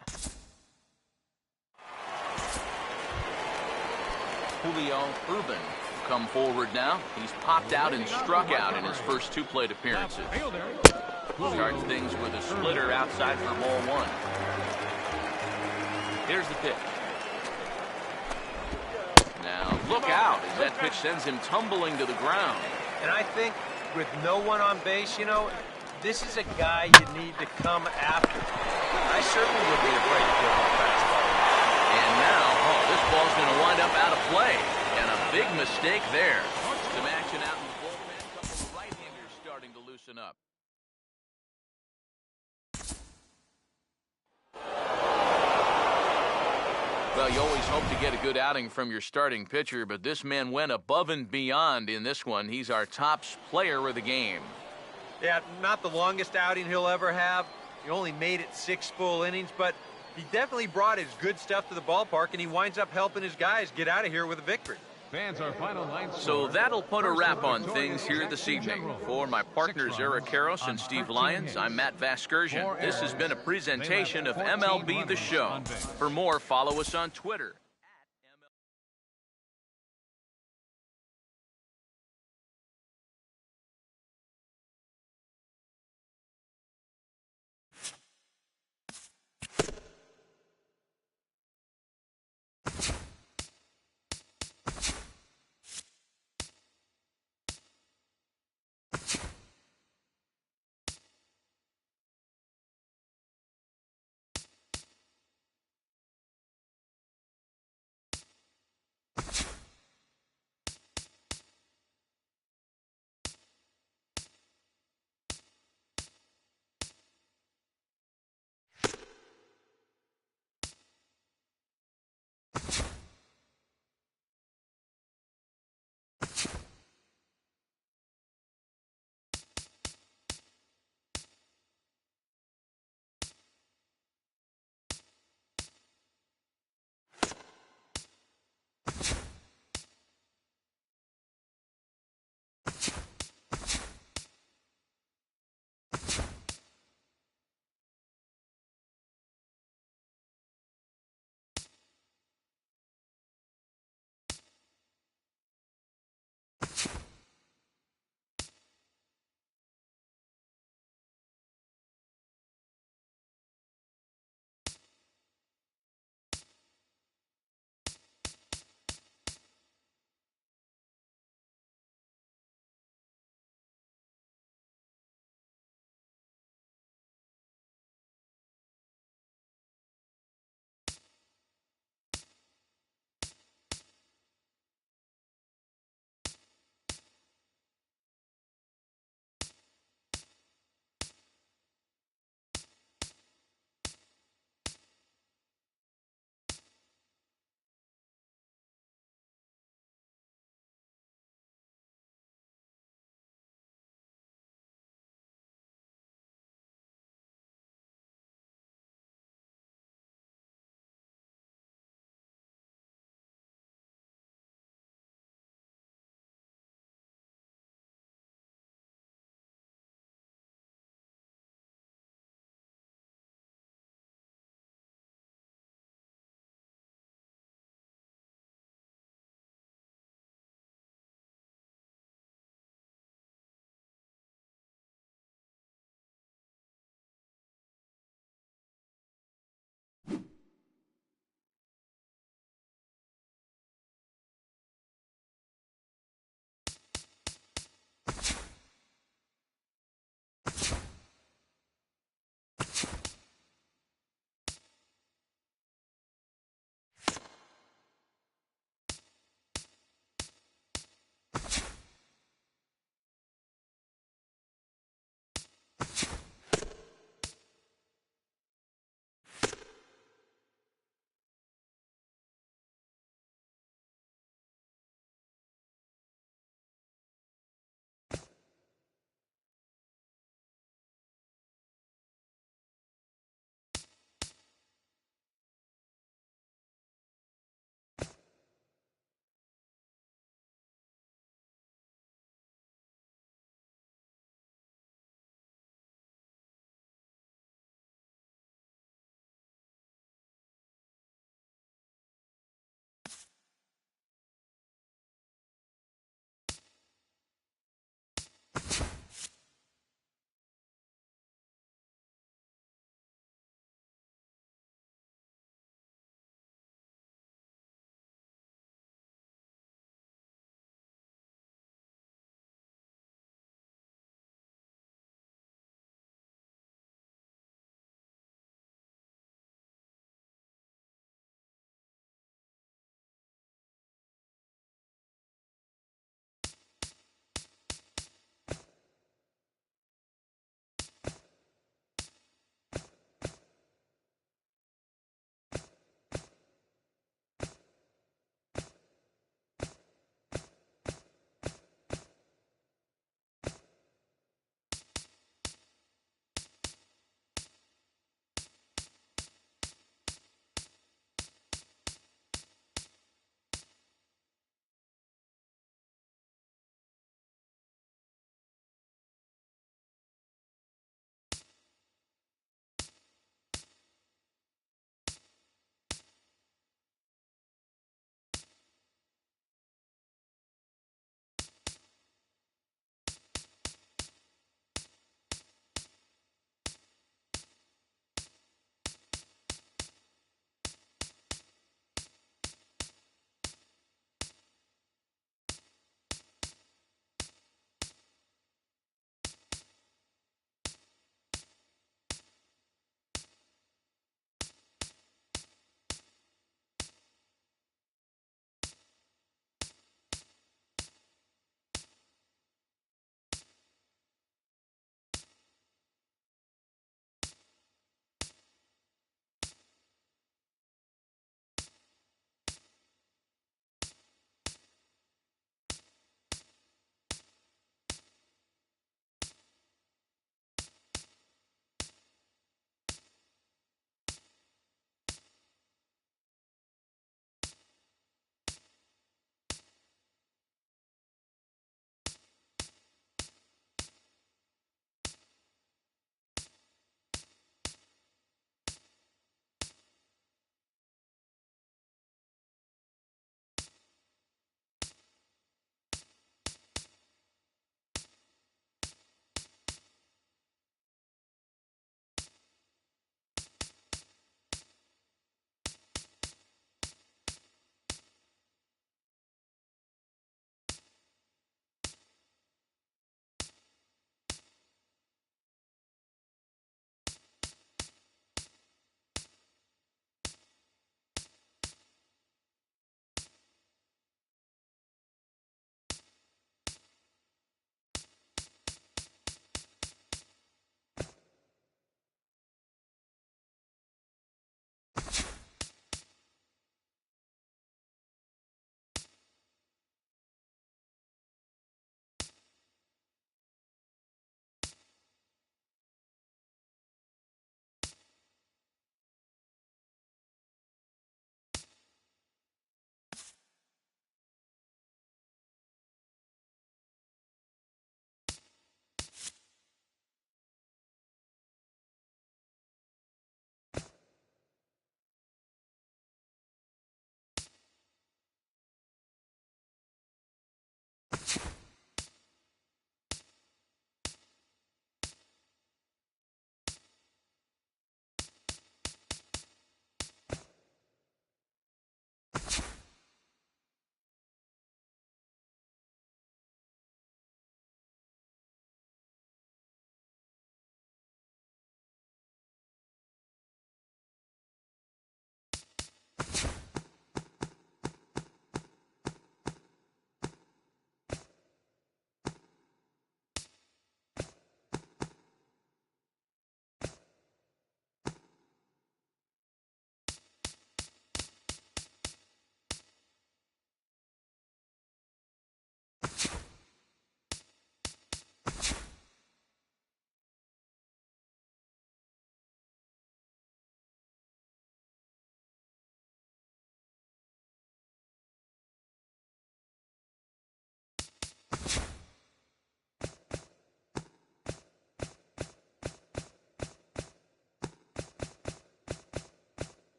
Julio Urban come forward now. He's popped out and struck out in his first 2 plate appearances. Starts things with a splitter outside for ball 1. Here's the pitch. Now look out as that pitch sends him tumbling to the ground. And I think with no one on base, you know, this is a guy you need to come after. I certainly would be afraid to give him a fastball. And now, this ball's going to wind up out of play. And a big mistake there. Some action out in the bullpen. A couple of right-handers starting to loosen up. Well, you always hope to get a good outing from your starting pitcher, but this man went above and beyond in this one. He's our top player of the game. Yeah, not the longest outing he'll ever have. He only made it 6 full innings, but he definitely brought his good stuff to the ballpark, and he winds up helping his guys get out of here with a victory. So that'll put a wrap on things here this evening. For my partners Eric Karros and Steve Lyons, I'm Matt Vasgersian. This has been a presentation of MLB The Show. For more, follow us on Twitter.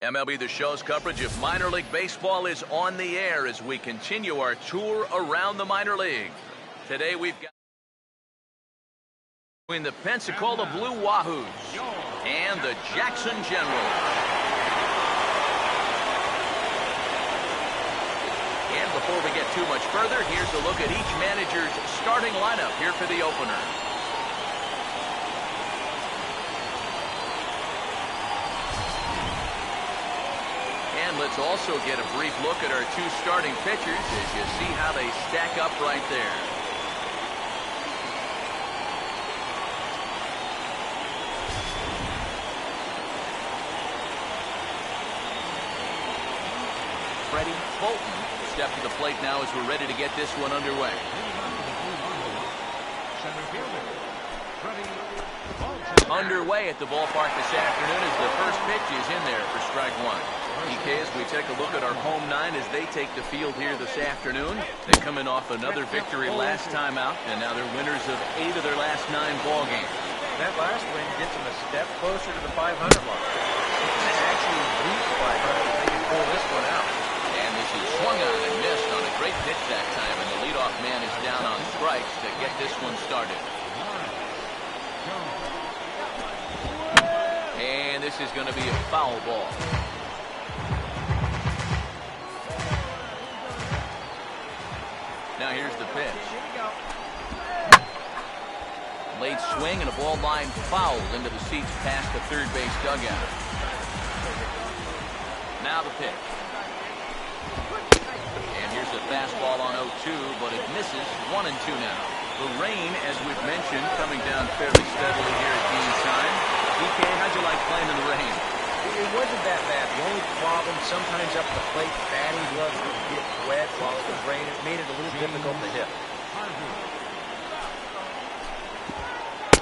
MLB The Show's coverage of minor league baseball is on the air as we continue our tour around the minor league. Today we've got between the Pensacola Blue Wahoos and the Jackson Generals. And before we get too much further, here's a look at each manager's starting lineup here for the opener. And let's also get a brief look at our two starting pitchers as you see how they stack up right there. Freddie Bolton step to the plate now as we're ready to get this one underway. Center fielder, Freddie Bolton. Underway at the ballpark this afternoon as the first pitch is in there for strike one. EK, as we take a look at our home nine as they take the field here this afternoon. They're coming off another victory last time out, and now they're winners of 8 of their last 9 ball games. That last win gets them a step closer to the 500 mark. They actually reach 500 if they can pull this one out. And this is swung on and missed on a great pitch that time, and the leadoff man is down on strikes to get this one started. And this is going to be a foul ball. Now here's the pitch. Late swing and a ball line foul into the seats past the third base dugout. Now the pitch. And here's a fastball on 0-2, but it misses. 1-2 now. The rain, as we've mentioned, coming down fairly steadily here at game time. EK, how'd you like playing in the rain? It wasn't that bad. The only problem, sometimes up the plate, batting gloves would get wet while it was raining. It made it a little difficult to hit.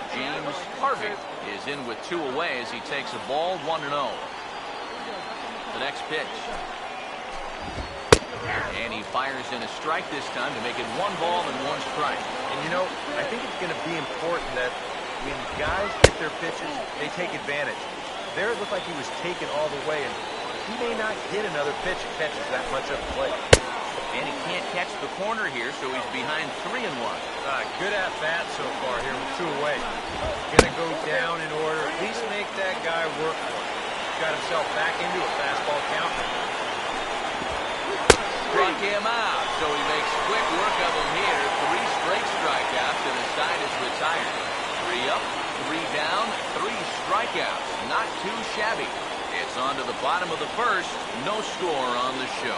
James Harvey is in with 2 away as he takes a ball, 1-0. The next pitch. And he fires in a strike this time to make it 1 ball and 1 strike. And you know, I think it's going to be important that when guys get their pitches, they take advantage. There it looked like he was taken all the way, and he may not get another pitch that catches that much of the plate. And he can't catch the corner here, so he's behind 3-1. Good at bat so far here with 2 away. Gonna go down in order, at least make that guy work for it. Got himself back into a fastball count. Struck him out, so he makes quick work of him here. 3 straight strikeouts, and the side is retired. 3 up, 3 down, 3 strikeouts. Not too shabby. It's on to the bottom of the first. No score on the show.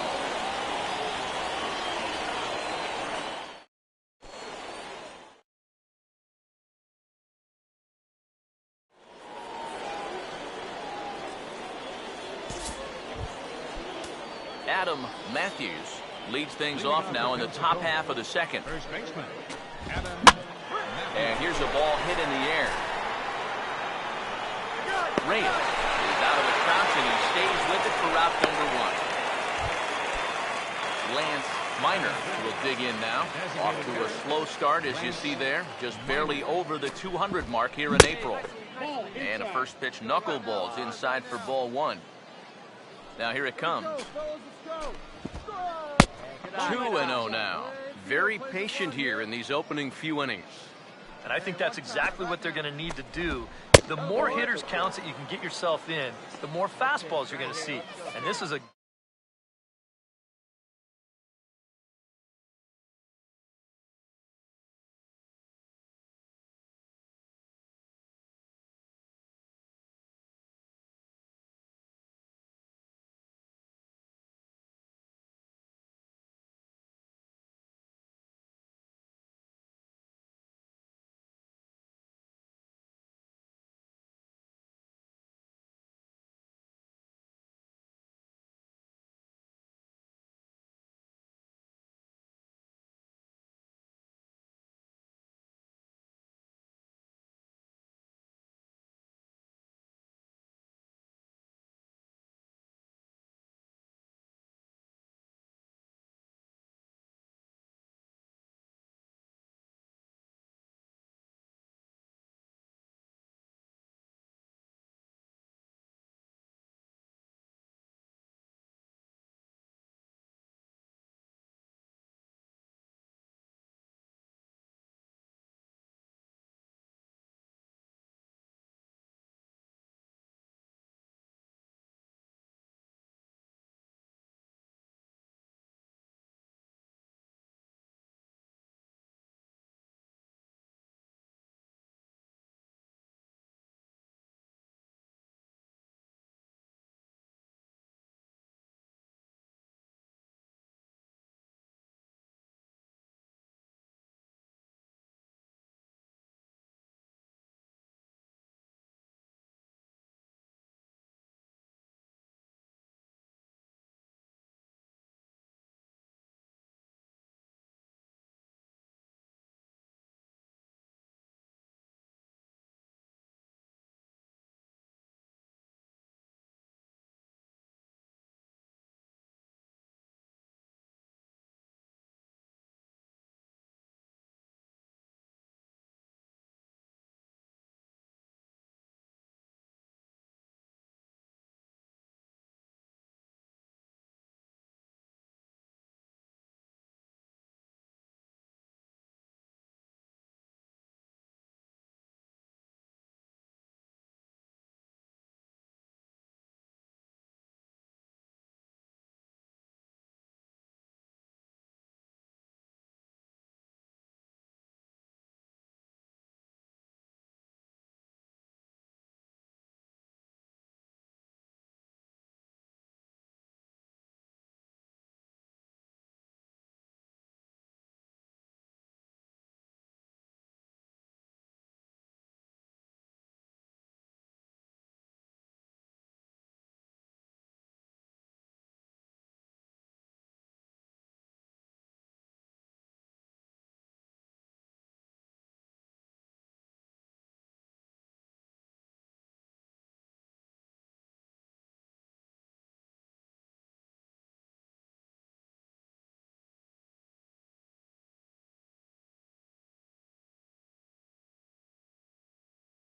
Adam Matthews leads things off now in the top half of the second. First baseman, Adam. And here's a ball hit in the air. Reyes is out of the crouch and he stays with it for route number 1. Lance Minor will dig in now. Off to a slow start as you see there. Just barely over the 200 mark here in April. And a first pitch knuckleballs inside for ball 1. Now here it comes. 2-0 now. Very patient here in these opening few innings. And I think that's exactly what they're going to need to do. The more hitters counts that you can get yourself in, the more fastballs you're going to see. And this is a